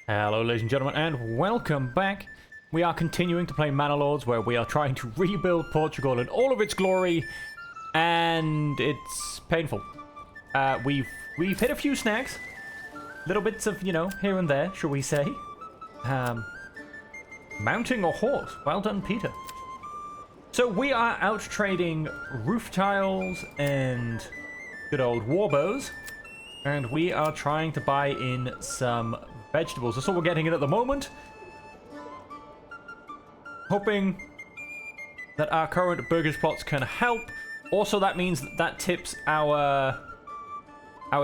Hello ladies and gentlemen, and welcome back. We are continuing to play Manor Lords, where we are trying to rebuild Portugal in all of its glory, and it's painful. We've hit a few snags, little bits of, here and there, shall we say. Mounting a horse, well done Peter. So we are out trading roof tiles and good old warbows, and we are trying to buy in some vegetables. That's all we're getting in at the moment. Hoping that our current burgage plots can help. Also, that means that tips our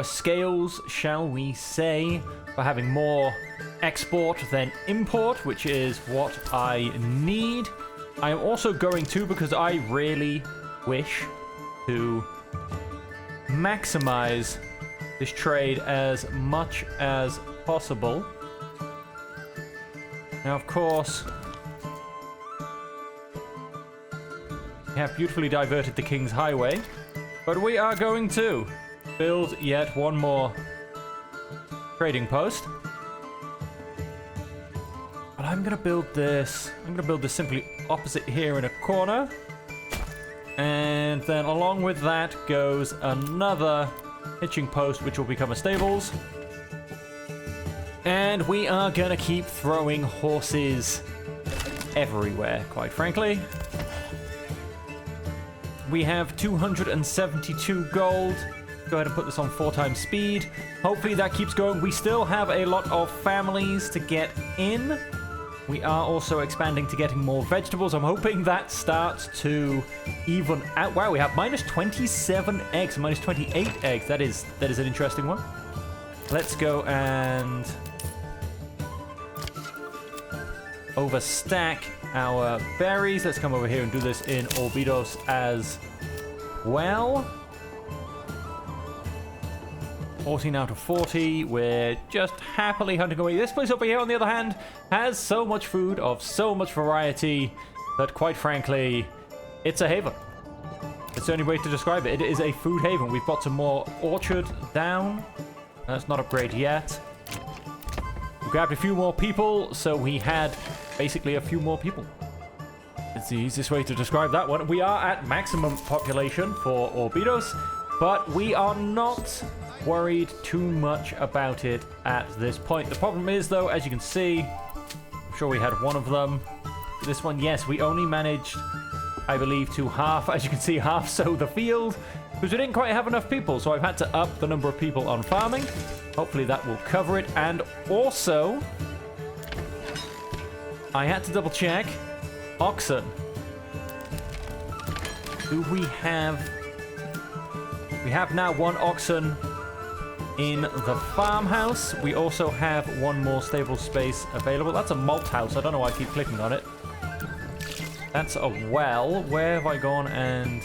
scales, shall we say, for having more export than import, which is what I need. I am also going to, because I really wish to maximize this trade as much as possible. Now, of course, we have beautifully diverted the King's Highway, but we are going to build yet one more trading post. But I'm gonna build this. Simply opposite here in a corner, and then along with that goes another hitching post, which will become a stables. And we are gonna keep throwing horses everywhere, quite frankly. We have 272 gold. Go ahead and put this on 4 times speed. Hopefully that keeps going. We still have a lot of families to get in. We are also expanding to getting more vegetables. I'm hoping that starts to even out. Wow, we have minus 27 eggs, minus 28 eggs. That is an interesting one. Let's go and overstack our berries. Let's come over here and do this in Orbidos as well. 14 out of 40. We're just happily hunting away. This place over here, on the other hand, has so much food of so much variety that, quite frankly, it's a haven. It's the only way to describe it. It is a food haven. We've got some more orchard down. That's not upgrade yet. We grabbed a few more people, so we had basically a few more people. It's the easiest way to describe that one. We are at maximum population for Orbidos, but we are not worried too much about it at this point. The problem is, though, as you can see, I'm sure we had one of them. This one, yes, we only managed, I believe, to half, as you can see, half sow the field, because we didn't quite have enough people, so I've had to up the number of people on farming. Hopefully that will cover it. And also, I had to double check oxen. Do we have... We have now 1 oxen in the farmhouse. We also have 1 more stable space available. That's a malt house. I don't know why I keep clicking on it. That's a well. Where have I gone and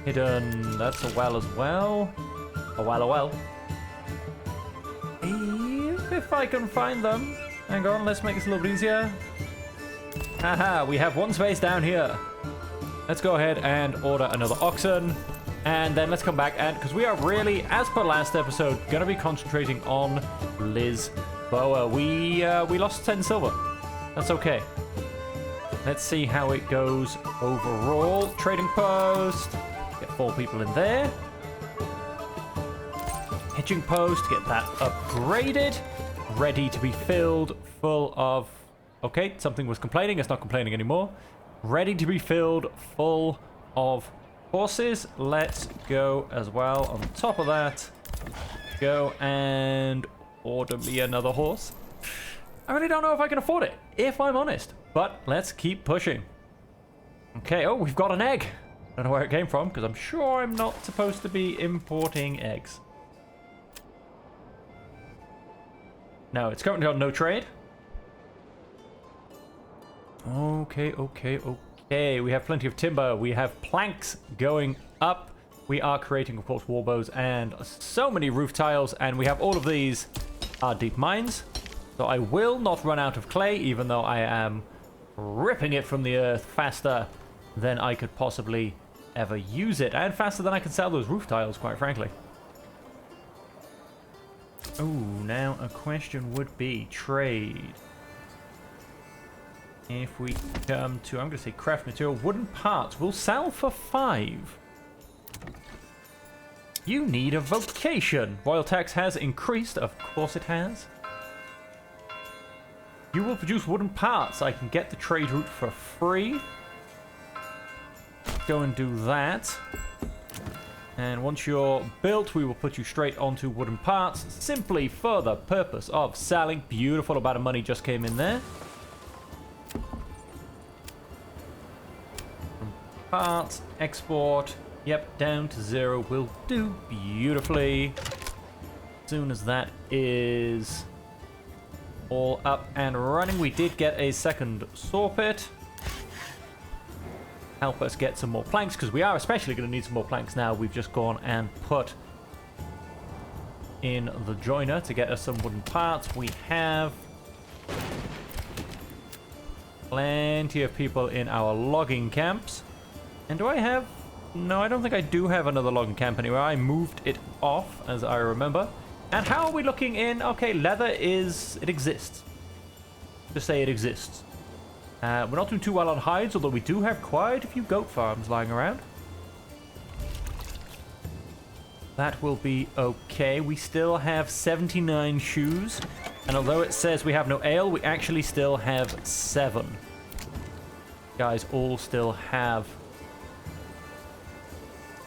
hidden? That's a well as well. A well. If I can find them. Hang on, let's make this a little bit easier. Haha, we have 1 space down here. Let's go ahead and order another oxen. And then let's come back, and because we are really, as per last episode, going to be concentrating on Lisboa. We lost 10 silver. That's okay. Let's see how it goes overall. Trading post. Get 4 people in there. Hitching post. Get that upgraded. Ready to be filled full of... Okay, something was complaining. It's not complaining anymore. Ready to be filled full of horses. Let's go as well. On top of that, go and order me another horse. I really don't know if I can afford it, if I'm honest, but let's keep pushing. Okay, oh, we've got an egg. Don't know where it came from, because I'm sure I'm not supposed to be importing eggs. No, it's currently on no trade. Okay, we have plenty of timber. We have planks going up. We are creating, of course, warbows and so many roof tiles, and we have all of these are deep mines. So I will not run out of clay, even though I am ripping it from the earth faster than I could possibly ever use it, and faster than I can sell those roof tiles, quite frankly. Oh, now a question would be trade. If we come to, I'm going to say craft material, wooden parts, we'll sell for 5. You need a vocation. Royal tax has increased, of course it has. You will produce wooden parts. I can get the trade route for free. Go and do that. And once you're built, we will put you straight onto wooden parts, simply for the purpose of selling. Beautiful amount of money just came in there. Parts, export, yep, down to 0 will do beautifully. As soon as that is all up and running, we did get a second saw pit. Help us get some more planks, because we are especially going to need some more planks now. We've just gone and put in the joiner to get us some wooden parts. We have plenty of people in our logging camps. And do I have... No, I don't think I do have another logging camp anywhere. I moved it off, as I remember. And how are we looking in... Okay, leather is... It exists. Just say it exists. We're not doing too well on hides, although we do have quite a few goat farms lying around. That will be okay. We still have 79 shoes. And although it says we have no ale, we actually still have 7. Guys all still have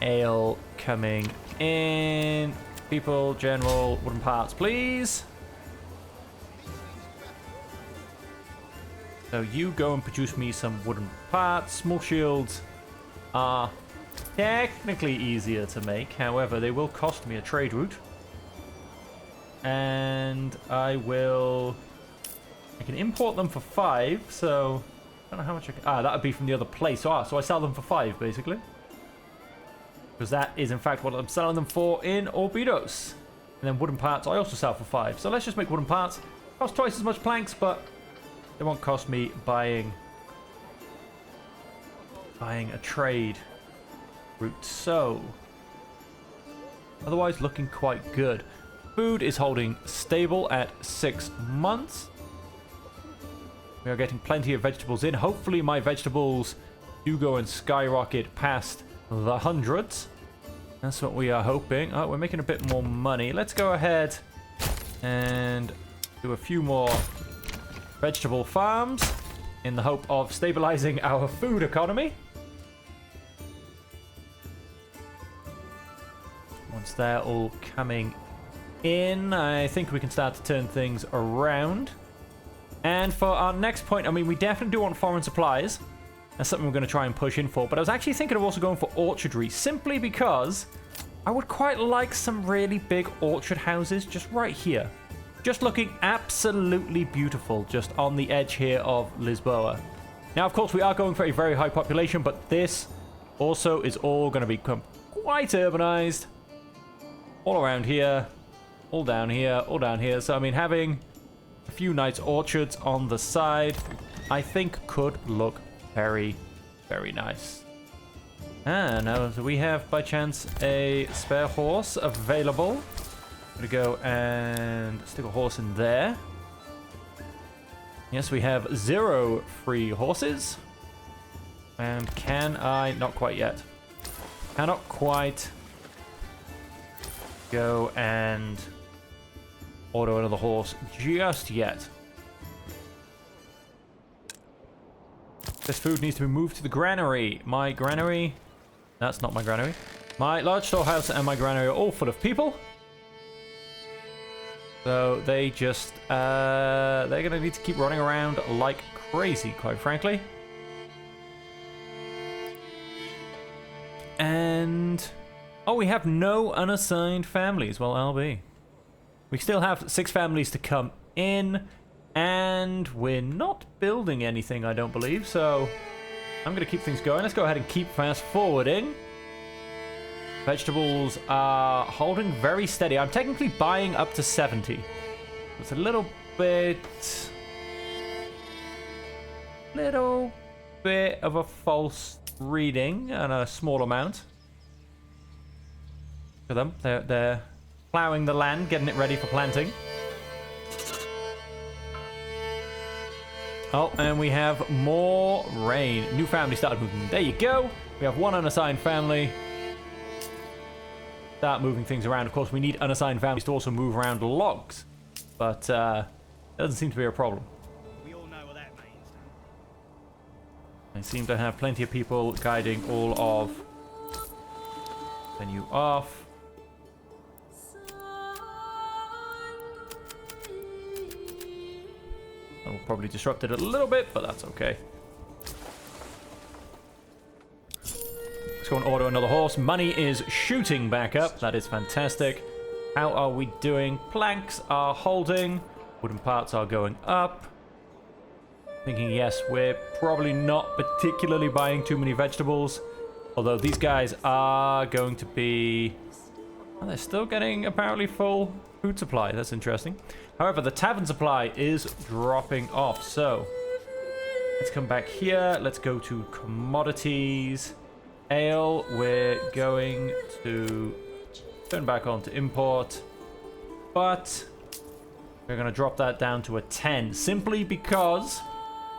ale coming in. People, general, wooden parts, please. So you go and produce me some wooden parts. Small shields are technically easier to make. However, they will cost me a trade route. And I can import them for 5. So I don't know how much I can... that would be from the other place. So I sell them for 5, basically. Because that is, in fact, what I'm selling them for in Orbidos. And then wooden parts I also sell for 5. So let's just make wooden parts. Cost twice as much planks, but it won't cost me buying a trade route. So otherwise looking quite good. Food is holding stable at 6 months. We are getting plenty of vegetables in. Hopefully my vegetables do go and skyrocket past the hundreds. That's what we are hoping. Oh, we're making a bit more money. Let's go ahead and do a few more vegetable farms in the hope of stabilizing our food economy. Once they're all coming in, I think we can start to turn things around. And for our next point, I mean, we definitely do want foreign supplies. That's something we're going to try and push in for. But I was actually thinking of also going for orchardry, simply because I would quite like some really big orchard houses just right here. Just looking absolutely beautiful just on the edge here of Lisboa. Now, of course, we are going for a very high population, but this also is all going to become quite urbanized. All around here, all down here, all down here. So, I mean, having a few nice orchards on the side, I think could look very, very nice. Now, do we have, by chance, a spare horse available? I'm gonna go and stick a horse in there. Yes, we have 0 free horses. And can I... Not quite yet. Cannot quite go and order another horse just yet. This food needs to be moved to the granary. My granary... That's not my granary. My large storehouse and my granary are all full of people. So they just... they're going to need to keep running around like crazy, quite frankly. And... Oh, we have no unassigned families. Well, I'll be. We still have 6 families to come in. And we're not building anything, I don't believe. So I'm going to keep things going. Let's go ahead and keep fast forwarding. Vegetables are holding very steady. I'm technically buying up to 70. It's a little bit of a false reading and a small amount. Look at them. plowing the land, getting it ready for planting. Oh, and we have more rain. New family started moving. There you go. We have one unassigned family. Start moving things around. Of course, we need unassigned families to also move around logs. But doesn't seem to be a problem. We all know what that means. I seem to have plenty of people guiding all of. Menu off. That will probably disrupt it a little bit, but that's okay. Let's go and order another horse. Money is shooting back up. That is fantastic. How are we doing? Planks are holding. Wooden parts are going up. Thinking, yes, we're probably not particularly buying too many vegetables. Although these guys are going to be... Oh, they're still getting apparently full food supply. That's interesting. However, the tavern supply is dropping off. So, let's come back here. Let's go to commodities. Ale, we're going to turn back on to import. But we're going to drop that down to a 10. Simply because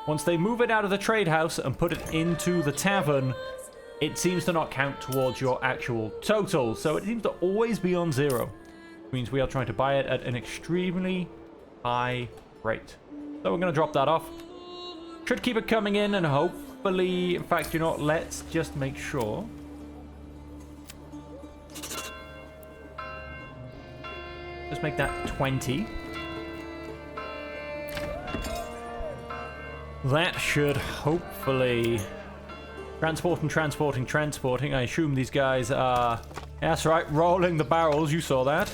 once they move it out of the trade house and put it into the tavern, it seems to not count towards your actual total. So it seems to always be on 0. Which means we are trying to buy it at an extremely high rate. So we're going to drop that off. Should keep it coming in and hopefully... In fact, you know what? Let's just make sure. Just make that 20. That should hopefully... Transporting. I assume these guys are... That's right, rolling the barrels. You saw that.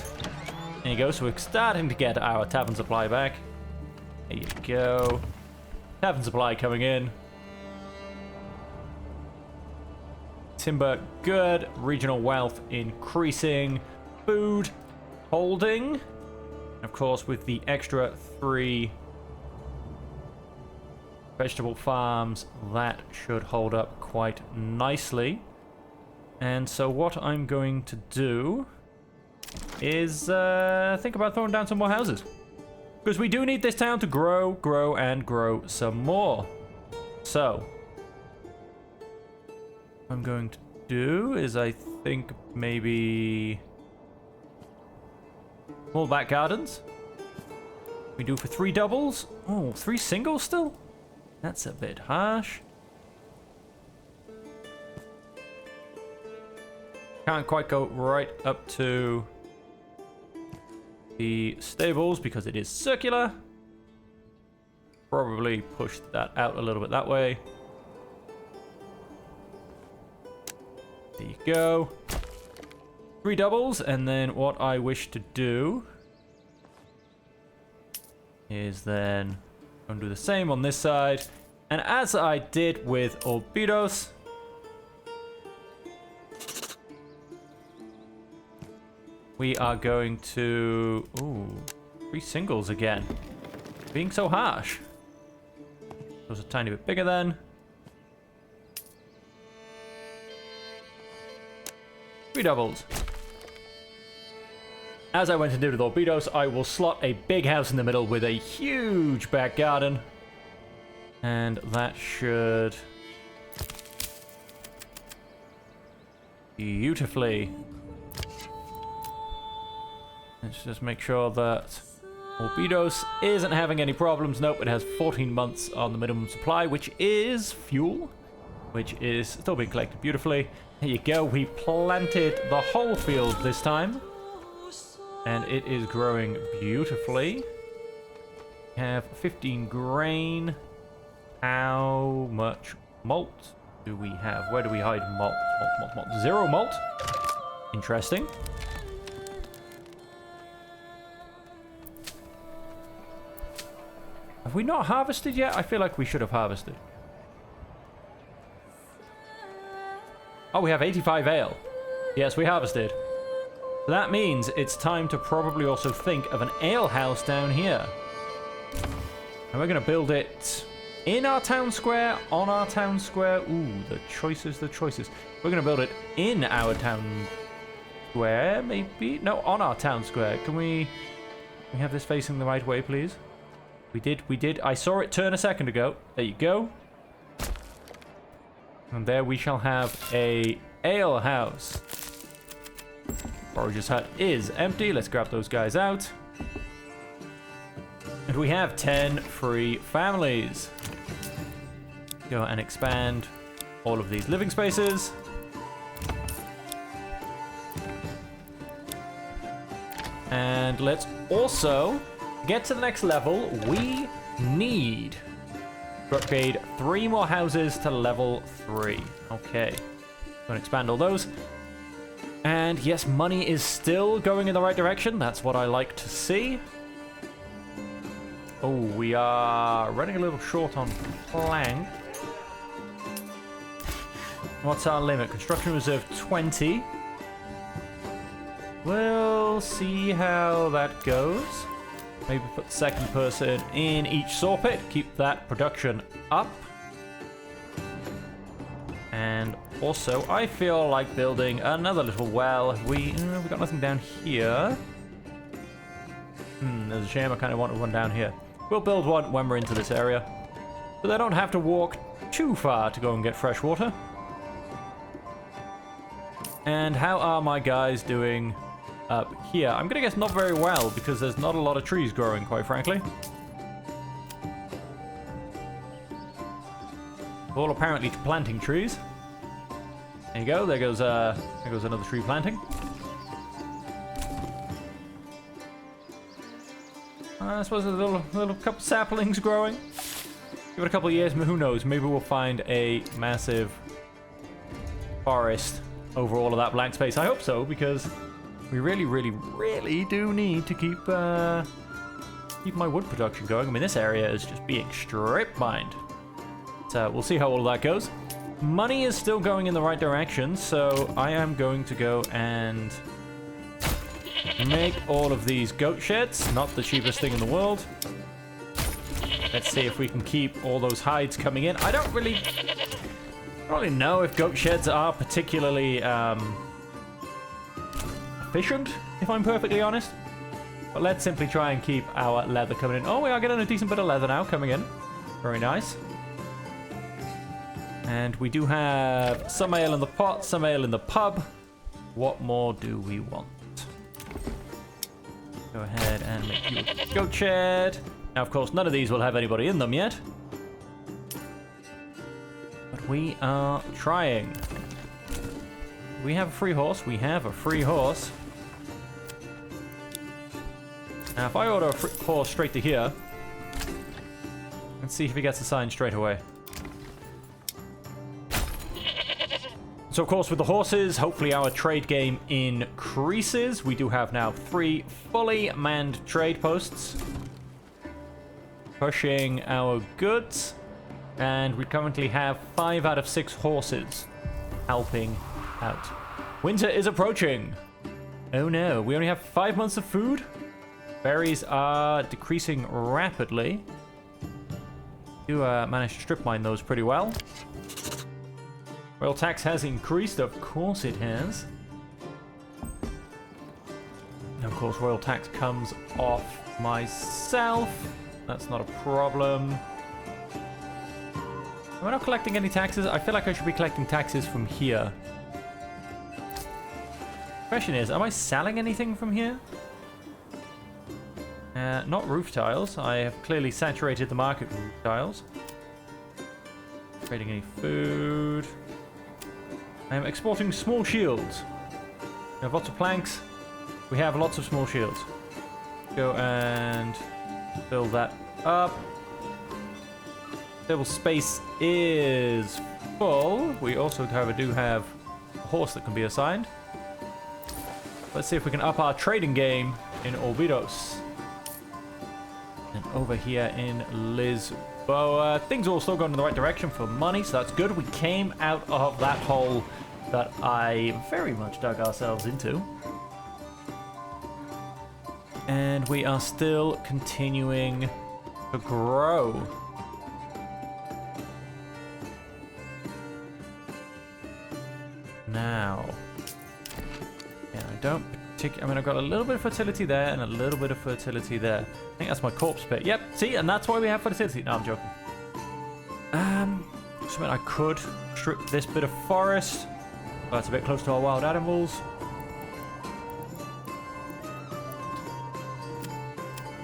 There you go. So we're starting to get our tavern supply back. There you go. Tavern supply coming in. Timber, good. Regional wealth increasing. Food, holding. Of course, with the extra 3 vegetable farms, that should hold up quite nicely. And so what I'm going to do is think about throwing down some more houses. Because we do need this town to grow, and grow some more. So, what I'm going to do is I think maybe small back gardens. We do for 3 doubles. Oh, 3 singles still? That's a bit harsh. Can't quite go right up to the stables because it is circular. Probably push that out a little bit that way. There you go. 3 doubles, and then what I wish to do is then go and do the same on this side. And as I did with Orbidos, we are going to... Ooh, 3 singles again. Being so harsh. Those a tiny bit bigger then. 3 doubles. As I went and did with Orbidos, I will slot a big house in the middle with a huge back garden. And that should... beautifully... Let's just make sure that Orbidos isn't having any problems. Nope, it has 14 months on the minimum supply, which is fuel, which is still being collected beautifully. There you go. We planted the whole field this time, and it is growing beautifully. We have 15 grain. How much malt do we have? Where do we hide malt? Malt. 0 malt. Interesting. Have we not harvested yet? I feel like we should have harvested. Oh, we have 85 ale. Yes, we harvested. So that means it's time to probably also think of an ale house down here. And we're going to build it in our town square, on our town square. Ooh, the choices. We're going to build it in our town square, maybe? No, on our town square. Can we have this facing the right way, please? We did. I saw it turn a second ago. There you go. And there we shall have a ale house. Forager's hut is empty. Let's grab those guys out. And we have 10 free families. Go and expand all of these living spaces. And let's also get to the next level. We need to upgrade 3 more houses to level 3. Okay. Go and expand all those. And yes, money is still going in the right direction. That's what I like to see. Oh, we are running a little short on plank. What's our limit? Construction reserve 20. We'll see how that goes. Maybe put the second person in each saw pit. Keep that production up. And also, I feel like building another little well. We got nothing down here. There's a shame. I kind of wanted one down here. We'll build one when we're into this area. So they don't have to walk too far to go and get fresh water. And how are my guys doing up here? I'm gonna guess not very well, because there's not a lot of trees growing, quite frankly. All apparently planting trees. There you go. There goes another tree planting. I suppose there's a little couple saplings growing. Give it a couple of years, who knows? Maybe we'll find a massive forest over all of that blank space. I hope so, because we really, really, really do need to keep my wood production going. I mean, this area is just being strip mined. So we'll see how all of that goes. Money is still going in the right direction, so I am going to go and make all of these goat sheds. Not the cheapest thing in the world. Let's see if we can keep all those hides coming in. I don't really know if goat sheds are particularly efficient, if I'm perfectly honest. But let's simply try and keep our leather coming in. Oh, we are getting a decent bit of leather now coming in. Very nice. And we do have some ale in the pot, some ale in the pub. What more do we want? Go ahead and make you a goat shed. Now, of course, none of these will have anybody in them yet. But we are trying. We have a free horse. We have a free horse. Now, if I order a free horse straight to here, let's see if he gets assigned straight away. So, of course, with the horses, hopefully our trade game increases. We do have now 3 fully manned trade posts pushing our goods. And we currently have 5 out of 6 horses helping out. Winter is approaching. Oh no, we only have 5 months of food. Berries are decreasing rapidly. Do manage to strip mine those pretty well. Royal tax has increased, of course it has. And of course, royal tax comes off myself. That's not a problem. Am I not collecting any taxes? I feel like I should be collecting taxes from here. Question is, am I selling anything from here? Not roof tiles. I have clearly saturated the market with roof tiles. Trading any food. I am exporting small shields. We have lots of planks. We have lots of small shields. Go and build that up. Table space is full. We also do have a horse that can be assigned. Let's see if we can up our trading game in Orbidos. And over here in Lisboa, things are all still going in the right direction for money, so that's good. We came out of that hole that I very much dug ourselves into. And we are still continuing to grow. Now, yeah, don't particularly... I mean, I've got a little bit of fertility there and a little bit of fertility there. I think that's my corpse pit. Yep, see? And that's why we have fertility. No, I'm joking. So I could strip this bit of forest. But that's a bit close to our wild animals.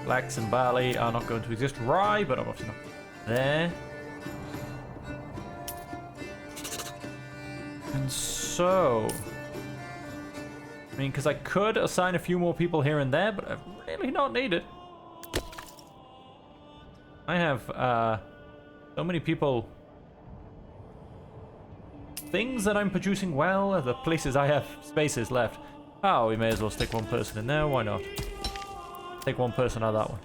Flax and barley are not going to exist. Rye, but I'm obviously not there. And so... I mean, because I could assign a few more people here and there, but I've really not needed. I have so many people. Things that I'm producing well, the places I have spaces left. Oh, we may as well stick one person in there. Why not? Take one person out of that one.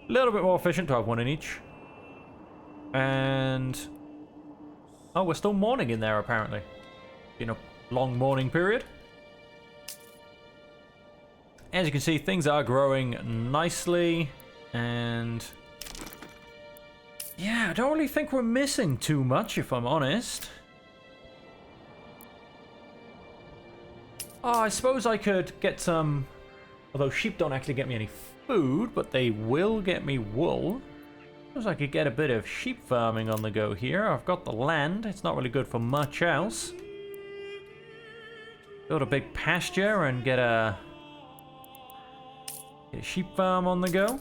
A little bit more efficient to have one in each. And... oh, we're still mourning in there, apparently. Been a long mourning period. As you can see, things are growing nicely. And... yeah, I don't really think we're missing too much, if I'm honest. Oh, I suppose I could get some... although sheep don't actually get me any food, but they will get me wool. I suppose I could get a bit of sheep farming on the go here. I've got the land. It's not really good for much else. Build a big pasture and get a sheep farm on the go.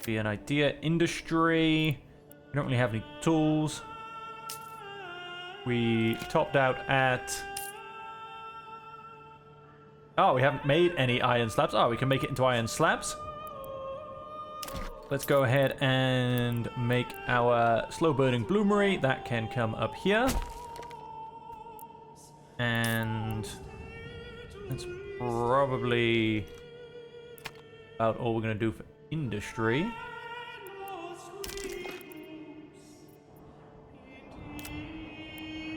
Be an idea. Industry. We don't really have any tools. We topped out at... oh, we haven't made any iron slabs. Oh, we can make it into iron slabs. Let's go ahead and make our slow-burning bloomery. That can come up here. And that's probably about all we're going to do for industry.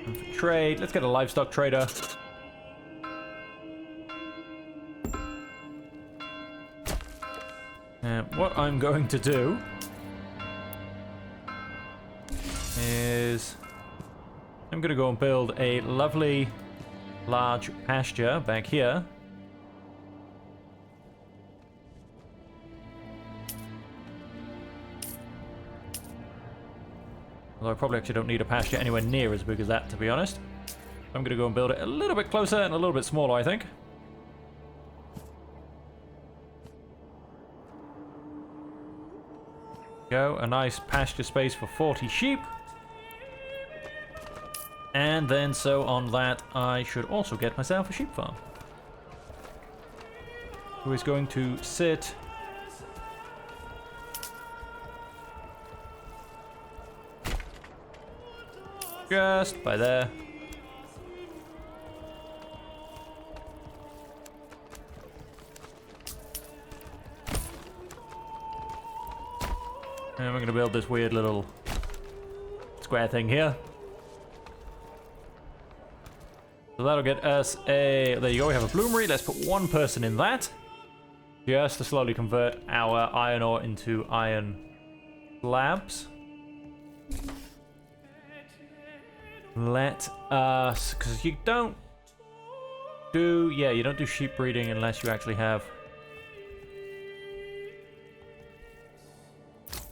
And for trade, let's get a livestock trader. And what I'm going to do is I'm going to go and build a lovely large pasture back here. Although I probably actually don't need a pasture anywhere near as big as that, to be honest. I'm going to go and build it a little bit closer and a little bit smaller, I think. Go, a nice pasture space for 40 sheep. And then so on that, I should also get myself a sheep farm. Who is going to sit... just by there. And we're going to build this weird little square thing here. So that'll get us a... there you go, we have a bloomery. Let's put one person in that. Just to slowly convert our iron ore into iron slabs. Let us... because you don't do... yeah, you don't do sheep breeding unless you actually have...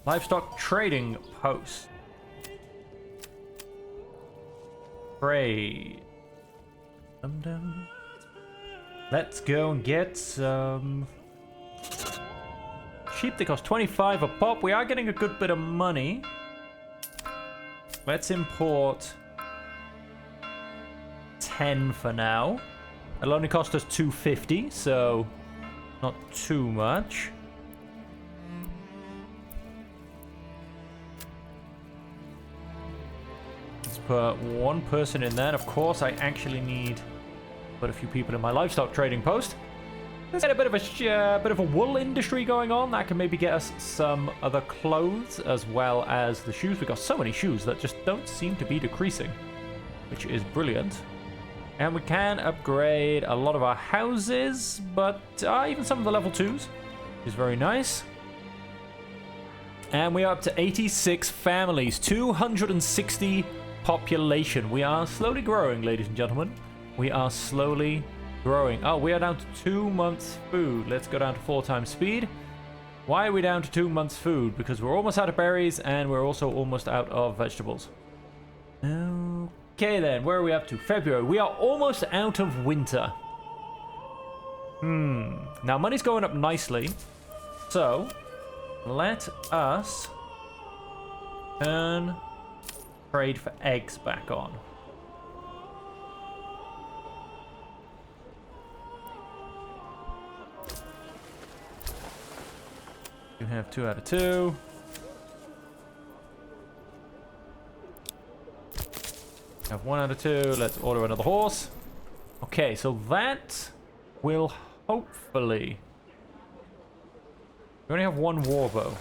livestock trading post. Trade. Let's go and get some sheep. They cost 25 a pop. We are getting a good bit of money. Let's import 10 for now. It'll only cost us 250, so not too much. Put one person in there. And of course, I actually need put a few people in my livestock trading post. Let's get a bit of a wool industry going on. That can maybe get us some other clothes as well as the shoes. We've got so many shoes that just don't seem to be decreasing, which is brilliant. And we can upgrade a lot of our houses, but even some of the level 2s is very nice. And we are up to 86 families, 260 population. We are slowly growing, ladies and gentlemen. We are slowly growing. Oh, we are down to 2 months food. Let's go down to 4 times speed. Why are we down to 2 months food? Because we're almost out of berries and we're also almost out of vegetables. Okay then, where are we up to? February. We are almost out of winter. Now money's going up nicely. So, let us turn trade for eggs back on. You have 2 out of 2. Have 1 out of 2. Let's order another horse. Okay, so that will hopefully... We only have 1 warbow.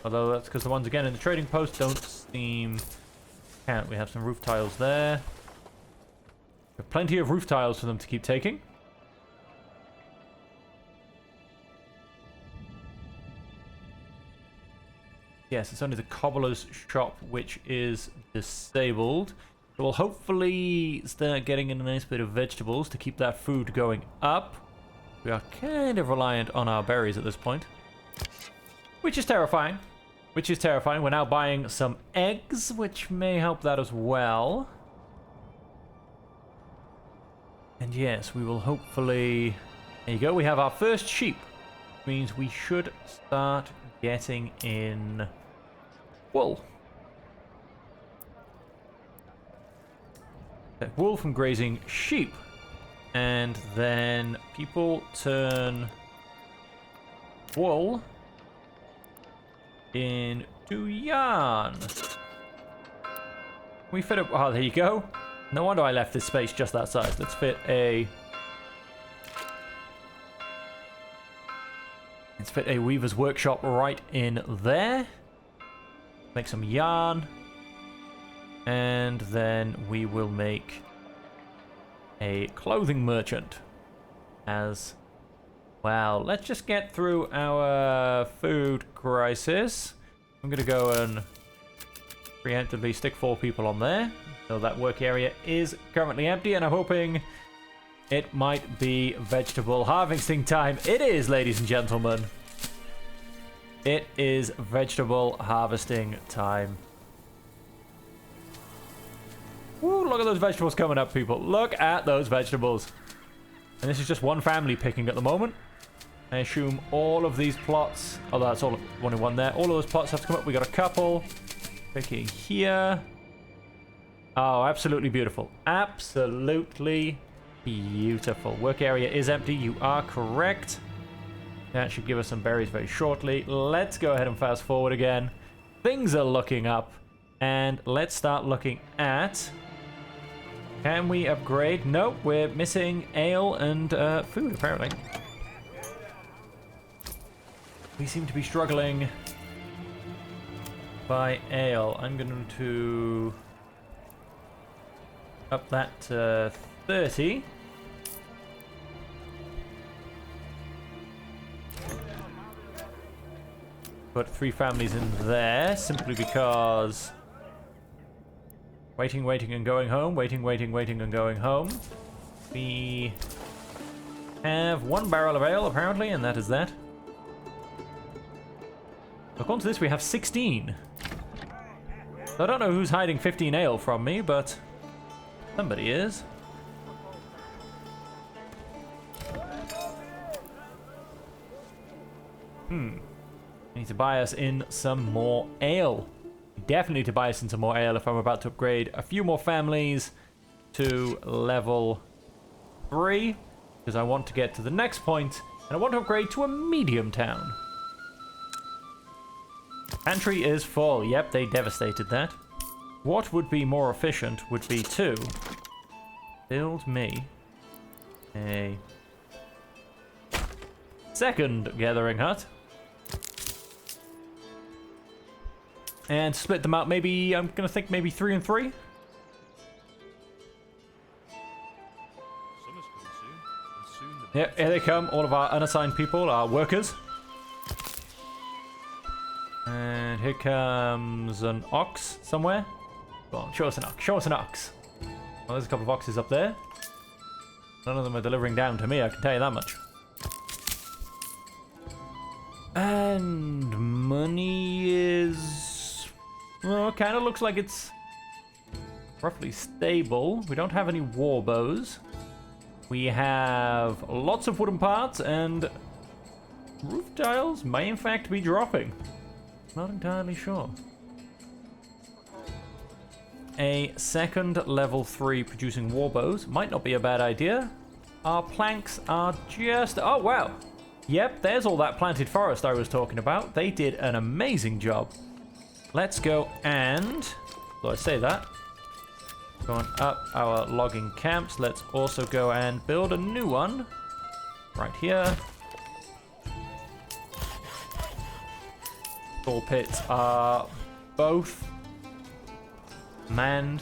Although that's because the ones again in the trading post don't seem... Count. We have some roof tiles there. We have plenty of roof tiles for them to keep taking. Yes, it's only the cobbler's shop which is disabled. So we'll hopefully start getting in a nice bit of vegetables to keep that food going up. We are kind of reliant on our berries at this point. Which is terrifying. Which is terrifying. We're now buying some eggs, which may help that as well. And yes, we will hopefully... There you go, we have our first sheep. Which means we should start getting in wool. Wool from grazing sheep. And then people turn wool into yarn. We fit up. Oh, there you go. No wonder I left this space just that size. Let's fit a. Let's fit a weaver's workshop right in there. Make some yarn. And then we will make a clothing merchant as well. Let's just get through our food crisis. I'm going to go and preemptively stick 4 people on there. So that work area is currently empty, and I'm hoping it might be vegetable harvesting time. It is, ladies and gentlemen. It is vegetable harvesting time. Woo, look at those vegetables coming up, people. Look at those vegetables. And this is just one family picking at the moment. I assume all of these plots... Oh, that's all 1 in 1 there. All of those plots have to come up. We got a couple picking here. Oh, absolutely beautiful. Absolutely beautiful. Work area is empty. You are correct. That should give us some berries very shortly. Let's go ahead and fast forward again. Things are looking up. And let's start looking at... Can we upgrade? Nope, we're missing ale and food, apparently. We seem to be struggling by ale. I'm going to up that to 30. Put 3 families in there, simply because... Waiting, waiting, and going home. Waiting, waiting, waiting, and going home. We have 1 barrel of ale, apparently, and that is that. According to this, we have 16. So I don't know who's hiding 15 ale from me, but somebody is. I need to buy us in some more ale. Definitely need to buy us in some more ale if I'm about to upgrade a few more families to level 3. Because I want to get to the next point, and I want to upgrade to a medium town. Pantry is full. Yep, they devastated that. What would be more efficient would be to build me a second gathering hut. And split them out, maybe, I'm going to think maybe 3 and 3. Yep, here they come, all of our unassigned people, our workers. And here comes an ox somewhere. Go on, show us an ox. Show us an ox. Well, there's a couple of oxes up there. None of them are delivering down to me, I can tell you that much. And money is... well, kind of looks like it's roughly stable. We don't have any war bows. We have lots of wooden parts, and roof tiles may in fact be dropping. Not entirely sure. A second level 3 producing war bows might not be a bad idea. Our planks are just... oh wow! Yep, there's all that planted forest I was talking about. They did an amazing job. Let's go and... well, I say that. Going up our logging camps. Let's also go and build a new one. Right here. Store pits are both manned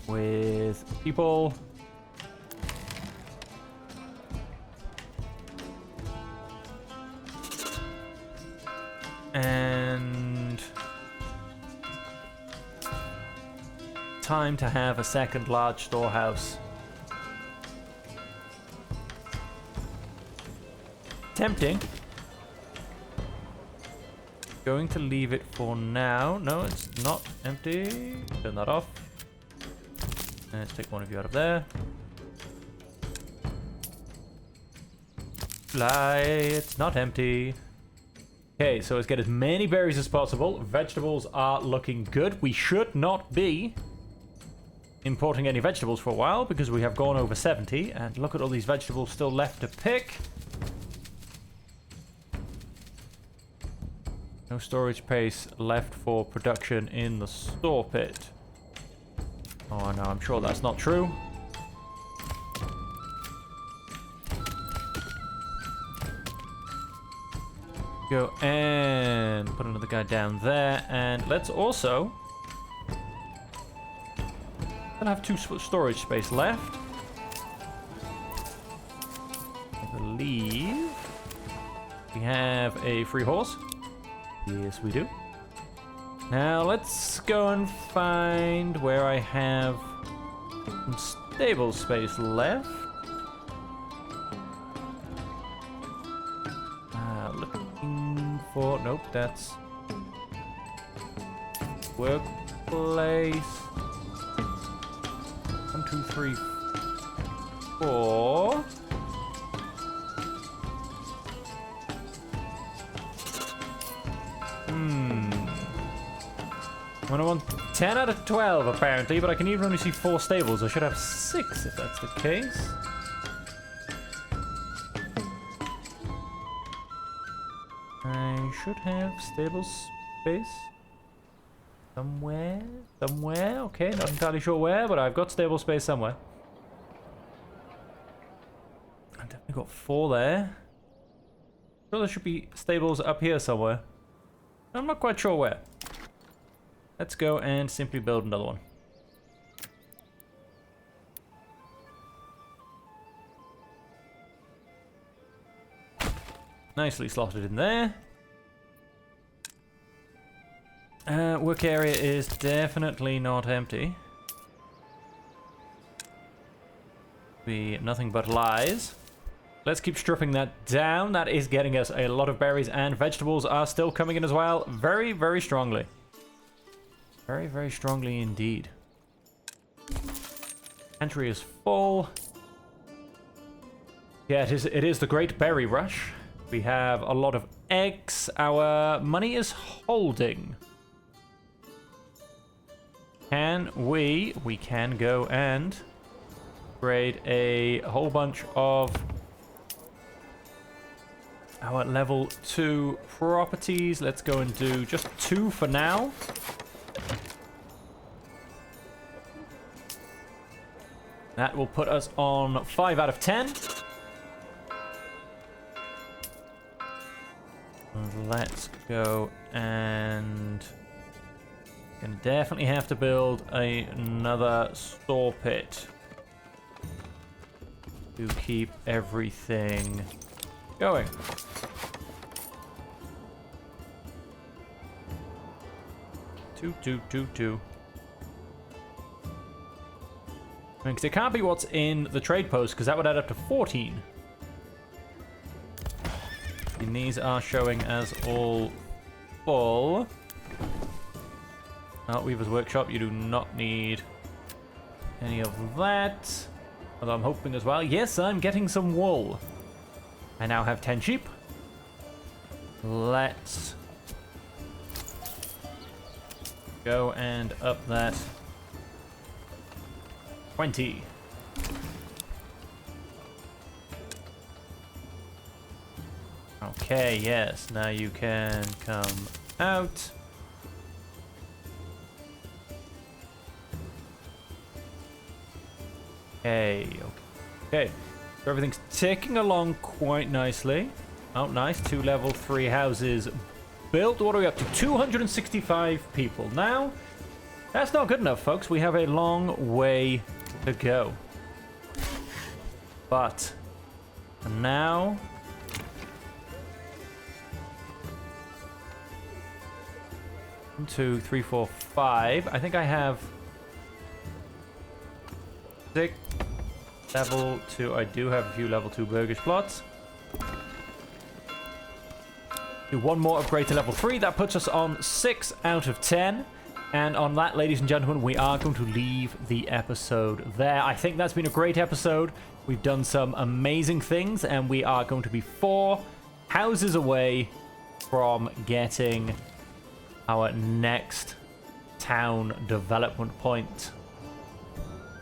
with people. And time to have a second large storehouse. Tempting. Going to leave it for now. No, it's not empty. Turn that off. Let's take one of you out of there. Fly, it's not empty. Okay, so let's get as many berries as possible. Vegetables are looking good. We should not be importing any vegetables for a while because we have gone over 70. And look at all these vegetables still left to pick. No storage space left for production in the store pit. Oh no, I'm sure that's not true. Go and put another guy down there, and let's also... I'll have 2 storage space left. I believe we have a free horse. Yes, we do. Now let's go and find where I have some stable space left. Looking for... nope, that's workplace. 1, 2, 3, 4. I want 10 out of 12 apparently, but I can even only see 4 stables. I should have 6 if that's the case. I should have stable space somewhere. Somewhere? Okay, not entirely sure where, but I've got stable space somewhere. I've definitely got 4 there. Sure, there should be stables up here somewhere. I'm not quite sure where. Let's go and simply build another one. Nicely slotted in there. Work area is definitely not empty. Be nothing but lies. Let's keep stripping that down. That is getting us a lot of berries, and vegetables are still coming in as well. Very, very strongly. Very, very strongly indeed. Pantry is full. Yeah, it is the great berry rush. We have a lot of eggs. Our money is holding. Can we can go and upgrade a whole bunch of our level 2 properties. Let's go and do just 2 for now. That will put us on 5 out of 10. Let's go and... gonna definitely have to build another store pit to keep everything going. 2. Because it can't be what's in the trade post, because that would add up to 14. And these are showing as all full. Weaver's Workshop, you do not need any of that. Although I'm hoping as well. Yes, I'm getting some wool. I now have 10 sheep. Let's go and up that 20. Okay, yes, now you can come out. Okay. So everything's ticking along quite nicely. Oh, nice. 2 level 3 houses built. What are we up to? 265 people. Now, that's not good enough, folks. We have a long way to go. But now, 1, 2, 3, 4, 5. I think I have 6 level 2. I do have a few level 2 burgish plots. Do one more upgrade to level 3. That puts us on 6 out of 10. And on that, ladies and gentlemen, we are going to leave the episode there. I think that's been a great episode. We've done some amazing things, and we are going to be 4 houses away from getting our next town development point.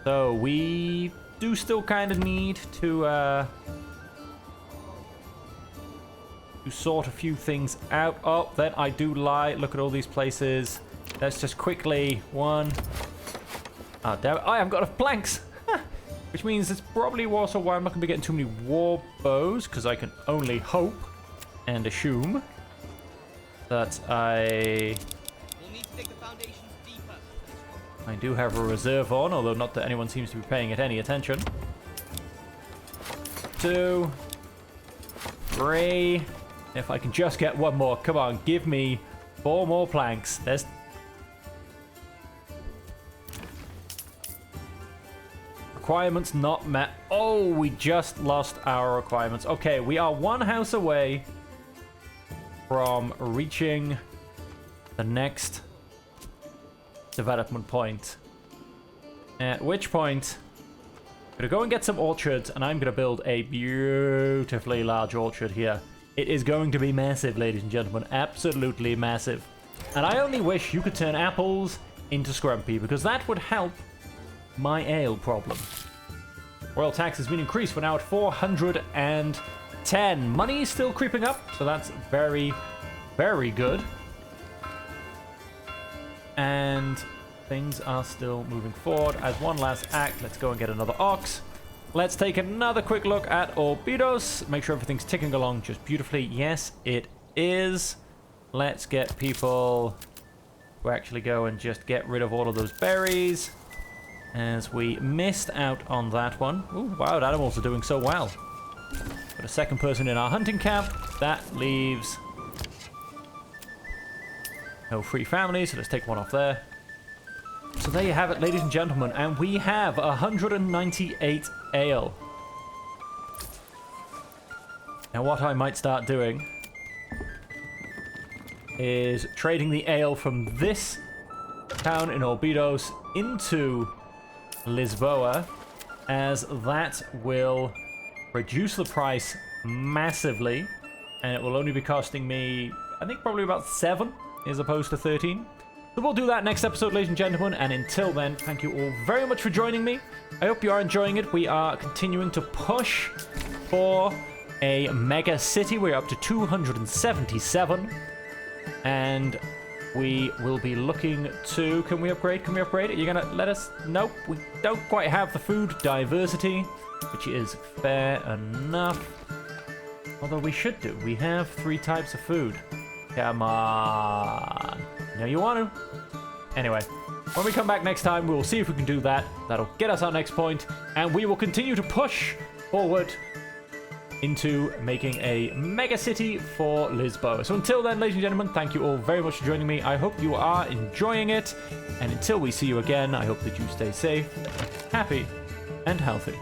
So we do still kind of need to sort a few things out. Oh, then I do lie. Look at all these places. Let's just quickly one. Oh, damn it. I haven't got enough planks. Which means it's probably also why I'm not going to be getting too many war bows, because I can only hope and assume that I do have a reserve on, although not that anyone seems to be paying it any attention. 2, 3. If I can just get one more. Come on, give me 4 more planks. There's... Requirements not met. Oh, we just lost our requirements. Okay, we are 1 house away from reaching the next development point. At which point, I'm going to go and get some orchards, and I'm going to build a beautifully large orchard here. It is going to be massive, ladies and gentlemen. Absolutely massive. And I only wish you could turn apples into scrumpy, because that would help my ale problem. Royal tax has been increased. We're now at 410. Money is still creeping up, so that's very, very good. And things are still moving forward. As one last act, let's go and get another ox. Let's take another quick look at Orbidos. Make sure everything's ticking along just beautifully. Yes, it is. Let's get people to actually go and just get rid of all of those berries, as we missed out on that one. Ooh, wild animals are doing so well. Got a second person in our hunting camp. That leaves no free families, so let's take one off there. So there you have it, ladies and gentlemen, and we have 198 ale. Now what I might start doing is trading the ale from this town in Orbidos into Lisboa, as that will reduce the price massively, and it will only be costing me, I think, probably about 7 as opposed to 13. So we'll do that next episode, ladies and gentlemen, and until then, thank you all very much for joining me. I hope you are enjoying it. We are continuing to push for a mega city. We're up to 277, and we will be looking to... Can we upgrade? Can we upgrade? Are you going to let us? Nope. We don't quite have the food diversity, which is fair enough. Although we should do. We have 3 types of food. Come on. You know you want to. Anyway, when we come back next time, we'll see if we can do that. That'll get us our next point, and we will continue to push forward into making a mega city for Lisboa. So until then, ladies and gentlemen, thank you all very much for joining me. I hope you are enjoying it. And until we see you again, I hope that you stay safe, happy, and healthy.